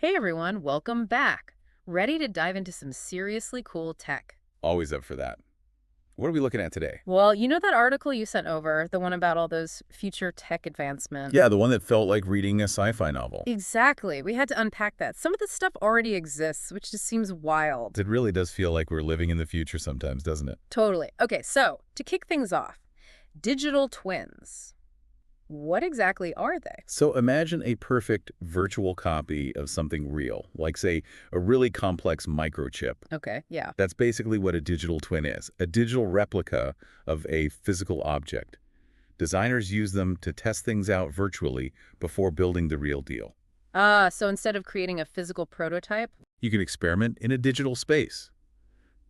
Hey everyone, welcome back. Ready to dive into some seriously cool tech? Always up for that. What are we looking at today? Well, you know that article you sent over, the one about all those future tech advancements? Yeah, the one that felt like reading a sci-fi novel. Exactly. We had to unpack that. Some of this stuff already exists, which just seems wild. It really does feel like we're living in the future sometimes, doesn't it? Totally. Okay, so to kick things off, digital twins. What exactly are they? So imagine a perfect virtual copy of something real, like, say, a really complex microchip. Okay, yeah. That's basically what a digital twin is, a digital replica of a physical object. Designers use them to test things out virtually before building the real deal. So instead of creating a physical prototype, You can experiment in a digital space.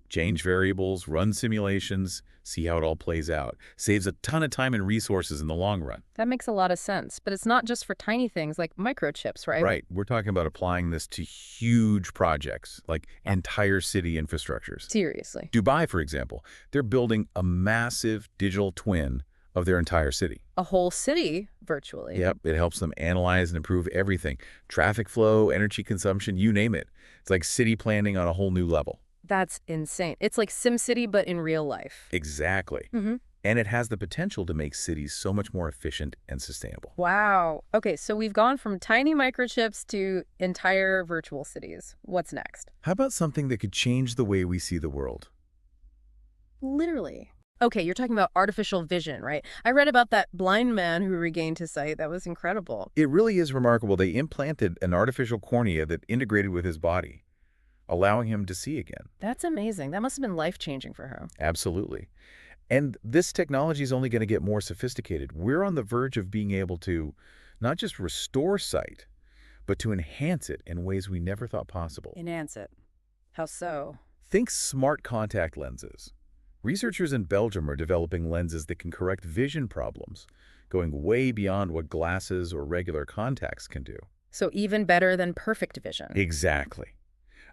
Change variables, run simulations, see how it all plays out. Saves a ton of time and resources in the long run. that makes a lot of sense. But it's not just for tiny things like microchips, right? Right, we're talking about applying this to huge projects, like entire city infrastructures. Seriously. Dubai, for example, they're building a massive digital twin of their entire city. A whole city virtually. Yep, it helps them analyze and improve everything. Traffic flow, energy consumption, you name it. It's like city planning on a whole new level. That's insane. It's like SimCity, but in real life. Exactly. hmm And it has the potential to make cities so much more efficient and sustainable. Wow. Okay, so we've gone from tiny microchips to entire virtual cities. What's next? How about something that could change the way we see the world? Literally. Okay, you're talking about artificial vision, right? I read about that blind man who regained his sight. That was incredible. It really is remarkable. They implanted an artificial cornea that integrated with his body, allowing him to see again. That's amazing. That must have been life-changing for him. Absolutely. And this technology is only going to get more sophisticated. We're on the verge of being able to not just restore sight, but to enhance it in ways we never thought possible. Enhance it. How so? Think smart contact lenses. Researchers in Belgium are developing lenses that can correct vision problems, going way beyond what glasses or regular contacts can do. So even better than perfect vision. Exactly.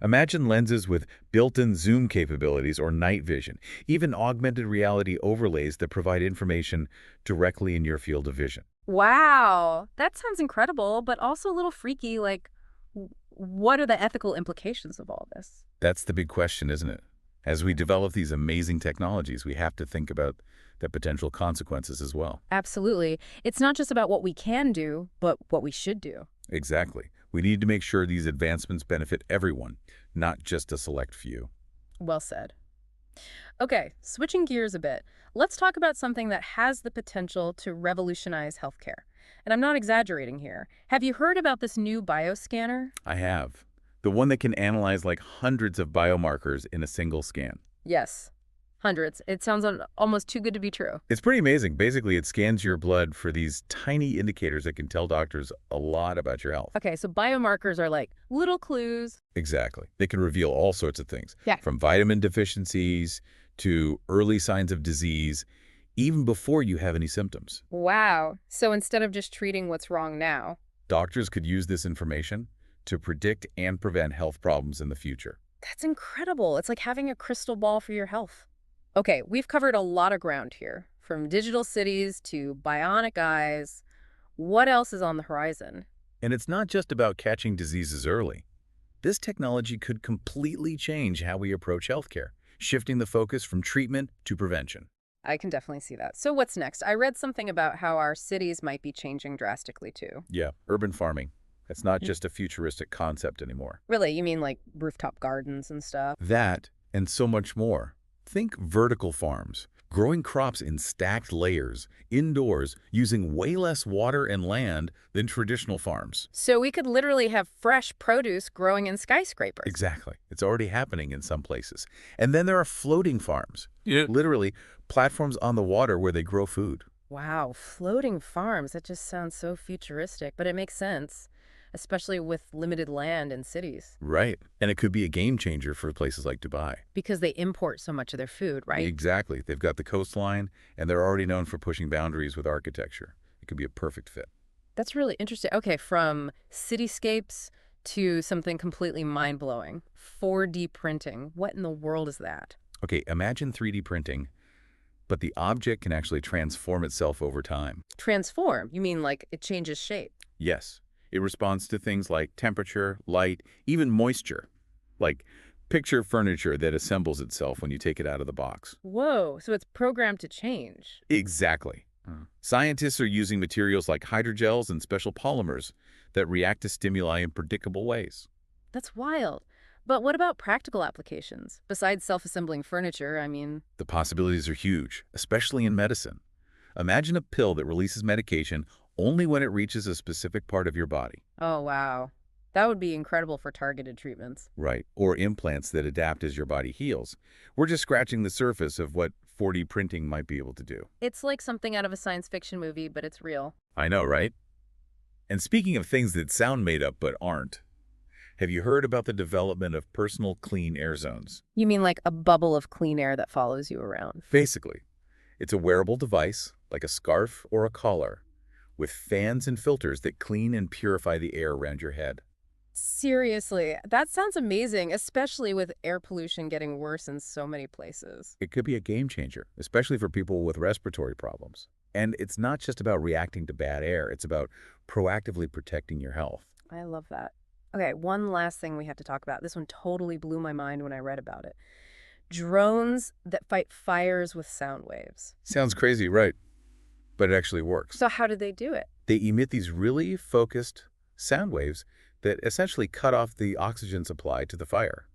Imagine lenses with built-in zoom capabilities or night vision, even augmented reality overlays that provide information directly in your field of vision. Wow, that sounds incredible, but also a little freaky. Like, what are the ethical implications of all this? That's the big question, isn't it? As we develop these amazing technologies, we have to think about the potential consequences as well. Absolutely. It's not just about what we can do, but what we should do. Exactly. We need to make sure these advancements benefit everyone, not just a select few. Well said. Okay, switching gears a bit, let's talk about something that has the potential to revolutionize healthcare. And I'm not exaggerating here. Have you heard about this new bioscanner? I have. The one that can analyze like hundreds of biomarkers in a single scan. Yes, hundreds. It sounds almost too good to be true. It's pretty amazing. Basically, it scans your blood for these tiny indicators that can tell doctors a lot about your health. Okay, so biomarkers are like little clues. Exactly. They can reveal all sorts of things, Yeah. from vitamin deficiencies to early signs of disease, even before you have any symptoms. Wow. So instead of just treating what's wrong now, Doctors could use this information to predict and prevent health problems in the future. that's incredible. It's like having a crystal ball for your health. Okay, we've covered a lot of ground here, from digital cities to bionic eyes. What else is on the horizon? And it's not just about catching diseases early. This technology could completely change how we approach healthcare, shifting the focus from treatment to prevention. I can definitely see that. So what's next? I read something about how our cities might be changing drastically too. Yeah, urban farming. It's not just a futuristic concept anymore. Really, you mean like rooftop gardens and stuff? That and so much more. Think vertical farms, growing crops in stacked layers, indoors, using way less water and land than traditional farms. So we could literally have fresh produce growing in skyscrapers. Exactly. It's already happening in some places. And then there are floating farms. Yeah. Literally, platforms on the water where they grow food. Wow, floating farms. That just sounds so futuristic, but it makes sense, especially with limited land in cities, Right. And it could be a game changer for places like Dubai. because they import so much of their food, right? Exactly. They've got the coastline, and they're already known for pushing boundaries with architecture. It could be a perfect fit. That's really interesting. Okay, from cityscapes to something completely mind-blowing. 4D printing. What in the world is that? Okay, imagine 3D printing, but the object can actually transform itself over time. Transform. You mean like it changes shape? Yes, It responds to things like temperature, light, even moisture. Like, picture furniture that assembles itself when you take it out of the box. Whoa, so it's programmed to change. Exactly. Scientists are using materials like hydrogels and special polymers that react to stimuli in predictable ways. That's wild. But what about practical applications? Besides self-assembling furniture, I mean, The possibilities are huge, especially in medicine. Imagine a pill that releases medication only when it reaches a specific part of your body. oh wow. That would be incredible for targeted treatments. Right. Or implants that adapt as your body heals. We're just scratching the surface of what 4D printing might be able to do. It's like something out of a science fiction movie, but it's real. I know, right? And speaking of things that sound made up but aren't, have you heard about the development of personal clean air zones? You mean like a bubble of clean air that follows you around? Basically, it's a wearable device, like a scarf or a collar, with fans and filters that clean and purify the air around your head. Seriously, that sounds amazing, especially with air pollution getting worse in so many places. It could be a game changer, especially for people with respiratory problems. And it's not just about reacting to bad air, it's about proactively protecting your health. I love that. Okay, one last thing we have to talk about. This one totally blew my mind when I read about it. Drones that fight fires with sound waves. Sounds crazy, right? But it actually works. So how did they do it? They emit these really focused sound waves that essentially cut off the oxygen supply to the fire.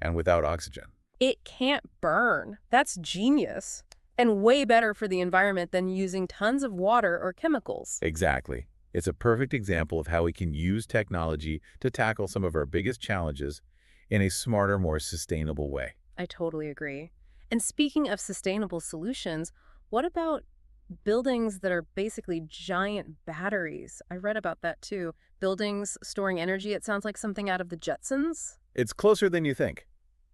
And without oxygen. It can't burn. That's genius. And way better for the environment than using tons of water or chemicals. Exactly. It's a perfect example of how we can use technology to tackle some of our biggest challenges in a smarter, more sustainable way. I totally agree. And speaking of sustainable solutions, what about buildings that are basically giant batteries? I read about that too. Buildings storing energy, it sounds like something out of the Jetsons. It's closer than you think.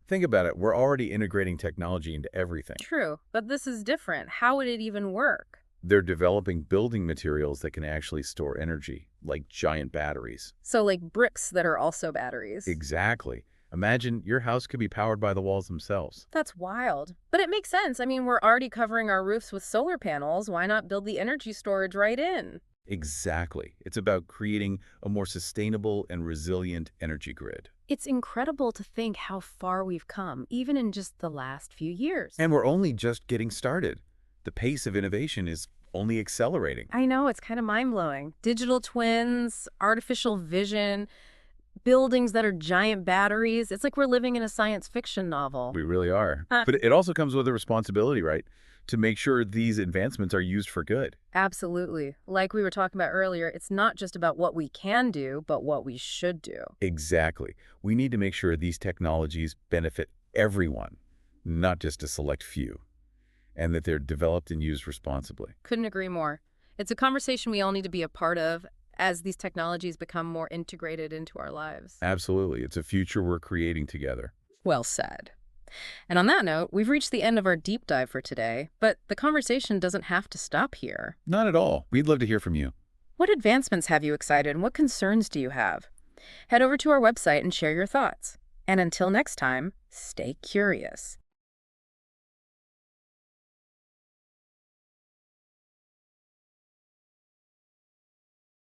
Think about it. We're already integrating technology into everything. True, but this is different. How would it even work? They're developing building materials that can actually store energy, like giant batteries. So like bricks that are also batteries. Exactly. Imagine your house could be powered by the walls themselves. That's wild. But it makes sense. I mean, we're already covering our roofs with solar panels. Why not build the energy storage right in? Exactly. It's about creating a more sustainable and resilient energy grid. It's incredible to think how far we've come, even in just the last few years. And we're only just getting started. The pace of innovation is only accelerating. I know, it's kind of mind-blowing. Digital twins, artificial vision, buildings that are giant batteries. It's like we're living in a science fiction novel. We really are. But it also comes with a responsibility, right? To make sure these advancements are used for good. Absolutely. Like we were talking about earlier, it's not just about what we can do, but what we should do. Exactly. We need to make sure these technologies benefit everyone, not just a select few, and that they're developed and used responsibly. Couldn't agree more. It's a conversation we all need to be a part of as these technologies become more integrated into our lives. Absolutely. It's a future we're creating together. Well said. And on that note, we've reached the end of our deep dive for today, but the conversation doesn't have to stop here. Not at all. We'd love to hear from you. What advancements have you excited and what concerns do you have? Head over to our website and share your thoughts. And until next time, stay curious.